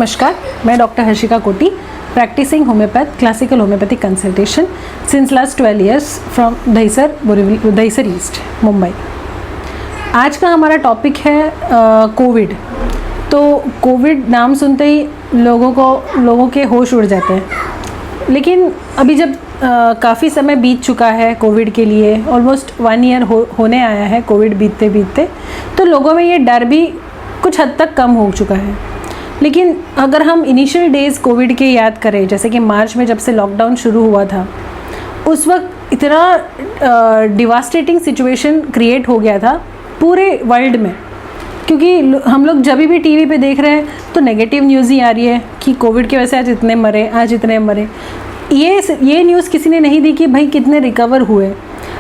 नमस्कार, मैं doctor Harshika Koti, practising homeopath, classical homeopathic consultation since last 12 years from Dahisar east, Mumbai. आज का हमारा टॉपिक है कोविड। तो कोविड नाम सुनते ही लोगों के होश उड़ जाते हैं, लेकिन अभी जब काफ़ी समय बीत चुका है कोविड के लिए, ऑलमोस्ट 1 year होने आया है कोविड बीतते बीतते, तो लोगों में ये डर भी कुछ हद तक कम हो चुका है। लेकिन अगर हम इनिशियल डेज़ कोविड के याद करें, जैसे कि मार्च में जब से लॉकडाउन शुरू हुआ था, उस वक्त इतना डिवास्टेटिंग सिचुएशन क्रिएट हो गया था पूरे वर्ल्ड में, क्योंकि हम लोग जब भी टीवी पे देख रहे हैं तो नेगेटिव न्यूज़ ही आ रही है कि कोविड की वजह से आज इतने मरे, आज इतने मरे। ये न्यूज़ किसी ने नहीं दी कि भाई कितने रिकवर हुए।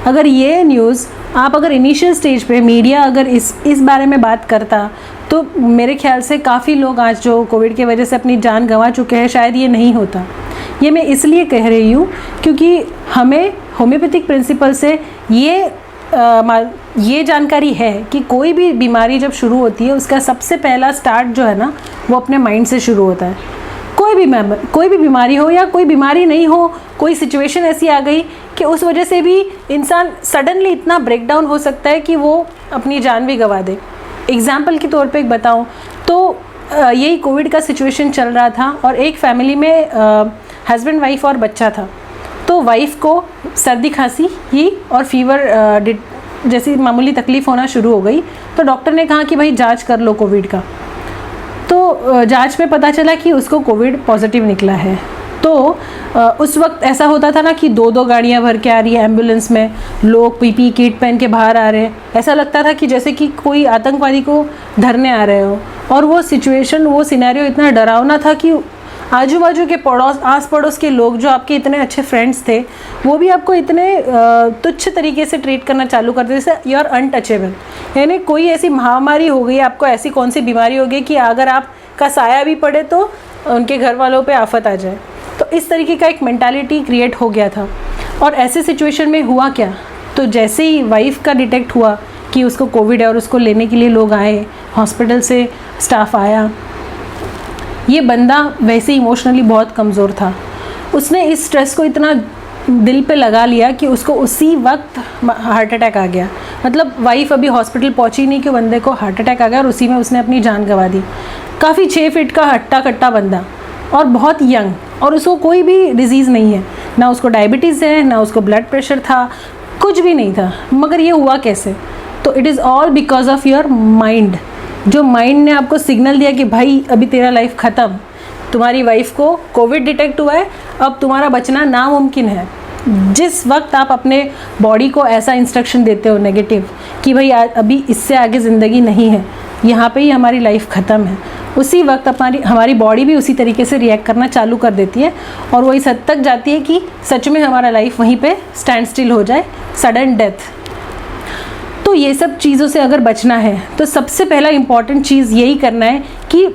अगर ये न्यूज़ अगर इनिशियल स्टेज पे मीडिया अगर इस बारे में बात करता, तो मेरे ख्याल से काफ़ी लोग आज जो कोविड की वजह से अपनी जान गंवा चुके हैं, शायद ये नहीं होता। ये मैं इसलिए कह रही हूँ क्योंकि हमें होम्योपैथिक प्रिंसिपल से ये जानकारी है कि कोई भी बीमारी जब शुरू होती है, उसका सबसे पहला स्टार्ट जो है ना, वो अपने माइंड से शुरू होता है। कोई भी बीमारी हो या कोई बीमारी नहीं हो, कोई सिचुएशन ऐसी आ गई कि उस वजह से भी इंसान सडनली इतना ब्रेकडाउन हो सकता है कि वो अपनी जान भी गंवा दे। एग्जाम्पल के तौर पे एक बताऊं तो यही कोविड का सिचुएशन चल रहा था और एक फैमिली में हस्बैंड वाइफ और बच्चा था। तो वाइफ को सर्दी खांसी ही और फीवर जैसी मामूली तकलीफ़ होना शुरू हो गई। तो डॉक्टर ने कहा कि भाई जांच कर लो कोविड का। तो जांच में पता चला कि उसको कोविड पॉजिटिव निकला है। तो उस वक्त ऐसा होता था ना कि 2-2 गाड़ियाँ भर के आ रही है एम्बुलेंस में, लोग पीपी किट पहन के बाहर आ रहे हैं। ऐसा लगता था कि जैसे कि कोई आतंकवादी को धरने आ रहे हो। और वो सिचुएशन, वो सिनेरियो इतना डरावना था कि आजू बाजू के आस पड़ोस के लोग जो आपके इतने अच्छे फ्रेंड्स थे, वो भी आपको इतने तुच्छ तरीके से ट्रीट करना चालू कर देते, जैसे यू आर अनटचेबल। यानी कोई ऐसी महामारी हो गई, आपको ऐसी कौन सी बीमारी हो गई कि अगर आपका साया भी पड़े तो उनके घर वालों पे आफत आ जाए। तो इस तरीके का एक मेंटालिटी क्रिएट हो गया था। और ऐसे सिचुएशन में हुआ क्या, तो जैसे ही वाइफ का डिटेक्ट हुआ कि उसको कोविड है और उसको लेने के लिए लोग आए, हॉस्पिटल से स्टाफ आया, ये बंदा वैसे इमोशनली बहुत कमज़ोर था। उसने इस स्ट्रेस को इतना दिल पे लगा लिया कि उसको उसी वक्त हार्ट अटैक आ गया। मतलब वाइफ अभी हॉस्पिटल पहुंची नहीं कि बंदे को हार्ट अटैक आ गया और उसी में उसने अपनी जान गंवा दी। काफ़ी 6 फीट का हट्टा कट्टा बंदा और बहुत यंग, और उसको कोई भी डिजीज़ नहीं है, ना उसको डायबिटीज़ है, ना उसको ब्लड प्रेशर था, कुछ भी नहीं था। मगर ये हुआ कैसे? तो it is all because of your mind. जो माइंड ने आपको सिग्नल दिया कि भाई अभी तेरा लाइफ ख़त्म, तुम्हारी वाइफ को कोविड डिटेक्ट हुआ है, अब तुम्हारा बचना नामुमकिन है। जिस वक्त आप अपने बॉडी को ऐसा इंस्ट्रक्शन देते हो नेगेटिव कि भाई अभी इससे आगे ज़िंदगी नहीं है, यहाँ पे ही हमारी लाइफ ख़त्म है, उसी वक्त हमारी बॉडी भी उसी तरीके से रिएक्ट करना चालू कर देती है और वो इस हद तक जाती है कि सच में हमारा लाइफ वहीं पे स्टैंड स्टिल हो जाए, सडन डेथ। तो ये सब चीज़ों से अगर बचना है तो सबसे पहला इम्पॉर्टेंट चीज़ यही करना है कि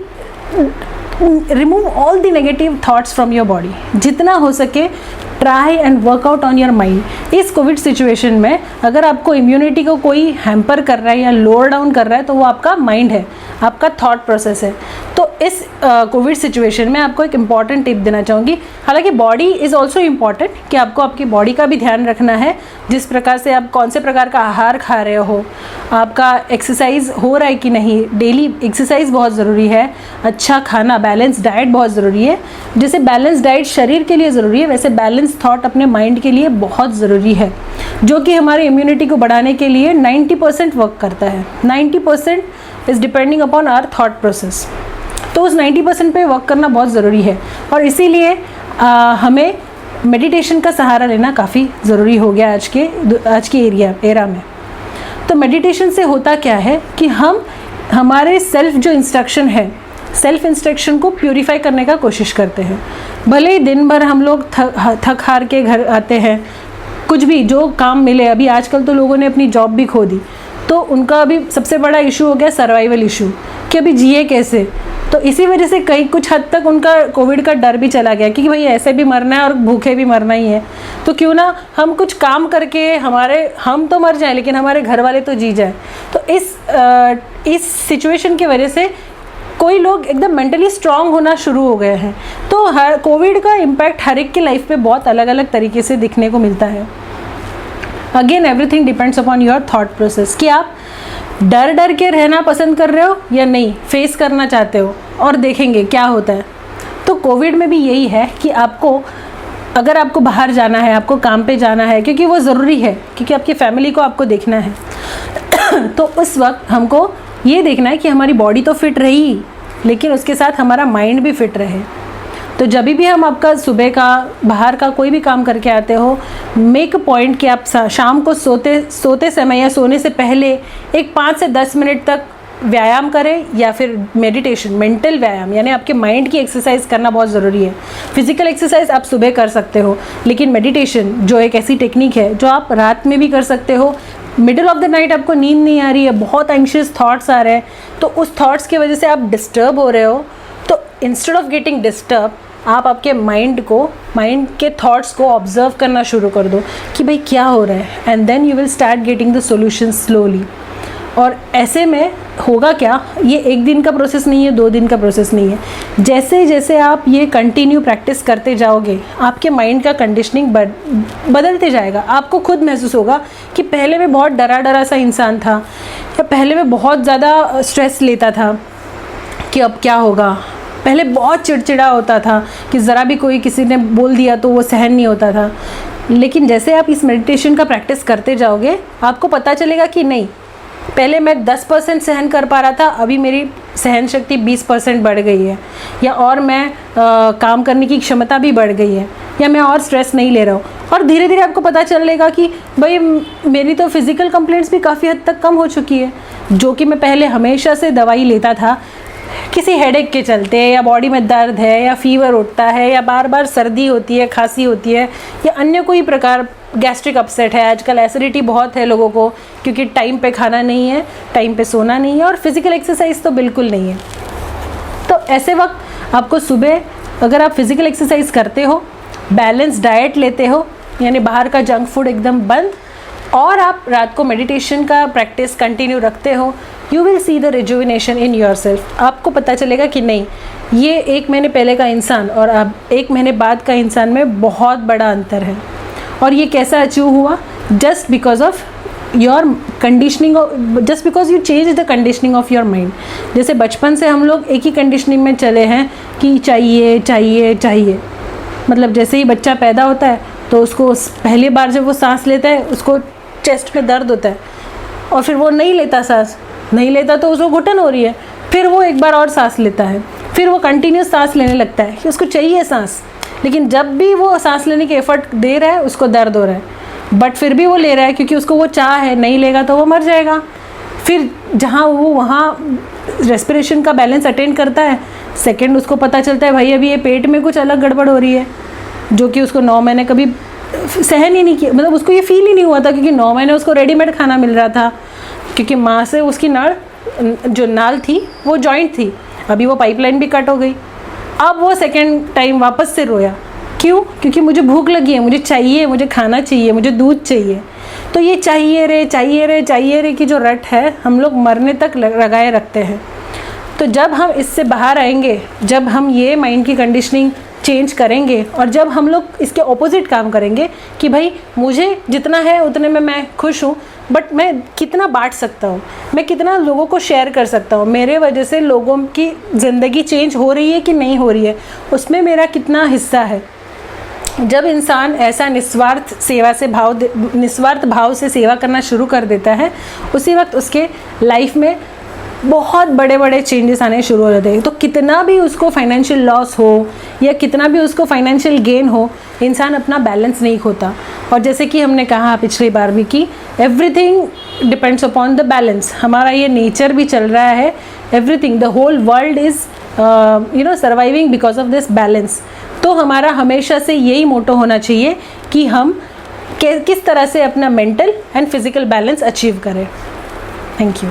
remove all the negative thoughts from your body. जितना हो सके try and workout on your mind. इस कोविड सिचुएशन में अगर आपको इम्यूनिटी को कोई हैम्पर कर रहा है या लोअर डाउन कर रहा है, तो वो आपका माइंड है, आपका थॉट प्रोसेस है। तो इस कोविड सिचुएशन में आपको एक इम्पॉर्टेंट टिप देना चाहूँगी। हालांकि बॉडी इज़ ऑल्सो इम्पॉर्टेंट, कि आपको आपकी बॉडी का भी ध्यान रखना है। जिस प्रकार से आप कौन से प्रकार का आहार खा रहे हो, आपका एक्सरसाइज हो रहा है कि नहीं, डेली एक्सरसाइज बहुत ज़रूरी है, अच्छा खाना, बैलेंस डाइट बहुत ज़रूरी है। जैसे बैलेंस डाइट शरीर के लिए ज़रूरी है, वैसे बैलेंस थॉट अपने माइंड के लिए बहुत ज़रूरी है, जो कि हमारे इम्यूनिटी को बढ़ाने के लिए 90% वर्क करता है। 90% is depending upon our thought process. तो उस 90% पे वर्क करना बहुत ज़रूरी है और इसीलिए हमें मेडिटेशन का सहारा लेना काफ़ी ज़रूरी हो गया आज के एरा में। तो मेडिटेशन से होता क्या है कि हम हमारे सेल्फ जो इंस्ट्रक्शन है, सेल्फ इंस्ट्रक्शन को प्यूरिफाई करने का कोशिश करते हैं। भले ही दिन भर हम लोग थक हार के घर आते हैं, कुछ भी जो काम मिले, अभी आजकल तो लोगों ने अपनी जॉब भी खो दी, तो उनका अभी सबसे बड़ा इशू हो गया सर्वाइवल इशू, कि अभी जिए कैसे। तो इसी वजह से कुछ हद तक उनका कोविड का डर भी चला गया कि भाई ऐसे भी मरना है और भूखे भी मरना ही है, तो क्यों ना हम कुछ काम करके हम तो मर जाएं लेकिन हमारे घर वाले तो जी जाए। तो इस सिचुएशन की वजह से कोई लोग एकदम मेंटली स्ट्रांग होना शुरू हो गए हैं। तो हर कोविड का इम्पैक्ट हर एक के लाइफ पे बहुत अलग अलग तरीके से दिखने को मिलता है। Again everything depends upon your thought process कि आप डर डर के रहना पसंद कर रहे हो या नहीं, फेस करना चाहते हो, और देखेंगे क्या होता है। तो कोविड में भी यही है कि आपको, अगर आपको बाहर जाना है, आपको काम पे जाना है, क्योंकि वो ज़रूरी है, क्योंकि आपकी फैमिली को आपको देखना है तो उस वक्त हमको ये देखना है कि हमारी बॉडी तो फिट रही, लेकिन उसके साथ हमारा माइंड भी फिट रहे। तो जब भी हम आपका सुबह का, बाहर का कोई भी काम करके आते हो, मेक अ पॉइंट कि आप शाम को सोते समय या सोने से पहले एक 5 से 10 मिनट तक व्यायाम करें, या फिर मेडिटेशन, मेंटल व्यायाम, यानी आपके माइंड की एक्सरसाइज करना बहुत ज़रूरी है। फिजिकल एक्सरसाइज आप सुबह कर सकते हो, लेकिन मेडिटेशन जो एक ऐसी टेक्निक है जो आप रात में भी कर सकते हो। मिडिल ऑफ द नाइट आपको नींद नहीं आ रही है, बहुत एंग्शियस थॉट्स आ रहे हैं, तो उस थॉट्स की वजह से आप डिस्टर्ब हो रहे हो, तो इंस्टेड ऑफ गेटिंग डिस्टर्ब, आप आपके माइंड के थॉट्स को ऑब्जर्व करना शुरू कर दो कि भाई क्या हो रहा है, and then you will start getting the solution slowly. और ऐसे में होगा क्या, ये 1 दिन का प्रोसेस नहीं है, 2 दिन का प्रोसेस नहीं है। जैसे जैसे आप ये कंटिन्यू प्रैक्टिस करते जाओगे, आपके माइंड का कंडीशनिंग बदलते जाएगा। आपको खुद महसूस होगा कि पहले मैं बहुत डरा सा इंसान था, या पहले मैं बहुत ज़्यादा स्ट्रेस लेता था कि अब क्या होगा, पहले बहुत चिड़चिड़ा होता था कि ज़रा भी कोई किसी ने बोल दिया तो वो सहन नहीं होता था। लेकिन जैसे आप इस मेडिटेशन का प्रैक्टिस करते जाओगे, आपको पता चलेगा कि नहीं, पहले मैं 10% सहन कर पा रहा था, अभी मेरी सहन शक्ति 20% बढ़ गई है, या और मैं काम करने की क्षमता भी बढ़ गई है, या मैं और स्ट्रेस नहीं ले रहा हूँ। और धीरे धीरे आपको पता चलेगा कि भाई मेरी तो फिज़िकल कंप्लेंट्स भी काफ़ी हद तक कम हो चुकी है। जो कि मैं पहले हमेशा से दवाई लेता था किसी हेडेक के चलते, या बॉडी में दर्द है, या फीवर उठता है, या बार बार सर्दी होती है, खांसी होती है, या अन्य कोई प्रकार, गैस्ट्रिक अपसेट है, आजकल एसिडिटी बहुत है लोगों को, क्योंकि टाइम पे खाना नहीं है, टाइम पे सोना नहीं है, और फिज़िकल एक्सरसाइज तो बिल्कुल नहीं है। तो ऐसे वक्त आपको सुबह, अगर आप फिज़िकल एक्सरसाइज करते हो, बैलेंस डाइट लेते हो, यानी बाहर का जंक फूड एकदम बंद, और आप रात को मेडिटेशन का प्रैक्टिस कंटिन्यू रखते हो, you will see the rejuvenation in your self. आपको पता चलेगा कि नहीं, ये 1 महीने पहले का इंसान और अब 1 महीने बाद का इंसान में बहुत बड़ा अंतर है। और ये कैसा अचीव हुआ? Just because of your conditioning, just because you change the conditioning of your mind. जैसे बचपन से हम लोग एक ही कंडीशनिंग में चले हैं कि चाहिए चाहिए चाहिए, मतलब जैसे ही बच्चा पैदा होता है तो उसको पहली बार जब वो सांस लेता है, उसको चेस्ट में दर्द होता है, और फिर वो नहीं लेता सांस, नहीं लेता तो उसको घुटन हो रही है, फिर वो एक बार और सांस लेता है, फिर वो कंटिन्यूस सांस लेने लगता है कि उसको चाहिए सांस। लेकिन जब भी वो सांस लेने के एफर्ट दे रहा है, उसको दर्द हो रहा है, बट फिर भी वो ले रहा है क्योंकि उसको वो चाह है, नहीं लेगा तो वो मर जाएगा। फिर जहाँ वो वहाँ रेस्पिरेशन का बैलेंस अटेंड करता है, सेकेंड उसको पता चलता है भाई अभी ये पेट में कुछ अलग गड़बड़ हो रही है, जो कि उसको 9 महीने कभी सहन ही नहीं किया, मतलब उसको ये फील ही नहीं हुआ था, क्योंकि 9 महीने उसको रेडीमेड खाना मिल रहा था, क्योंकि माँ से उसकी जो नाल थी वो जॉइंट थी, अभी वो पाइपलाइन भी कट हो गई। अब वो सेकेंड टाइम वापस से रोया, क्यों? क्योंकि मुझे भूख लगी है, मुझे चाहिए, मुझे खाना चाहिए, मुझे दूध चाहिए। तो ये चाहिए रे चाहिए रे चाहिए रे की जो रट है, हम लोग मरने तक लगाए रखते हैं। तो जब हम इससे बाहर आएंगे, जब हम ये माइंड की कंडीशनिंग चेंज करेंगे, और जब हम लोग इसके ऑपोजिट काम करेंगे कि भाई मुझे जितना है उतने में मैं खुश हूँ, बट मैं कितना बांट सकता हूँ, मैं कितना लोगों को शेयर कर सकता हूँ, मेरे वजह से लोगों की ज़िंदगी चेंज हो रही है कि नहीं हो रही है, उसमें मेरा कितना हिस्सा है। जब इंसान ऐसा निस्वार्थ भाव से सेवा करना शुरू कर देता है, उसी वक्त उसके लाइफ में बहुत बड़े बड़े चेंजेस आने शुरू हो जाते हैं। तो कितना भी उसको फाइनेंशियल लॉस हो या कितना भी उसको फाइनेंशियल गेन हो, इंसान अपना बैलेंस नहीं खोता। और जैसे कि हमने कहा पिछली बार भी कि everything depends upon the balance. हमारा ये नेचर भी चल रहा है, everything, the whole world is surviving because of this balance. तो हमारा हमेशा से यही मोटो होना चाहिए कि हम किस तरह से अपना mental and physical balance achieve करें। Thank you.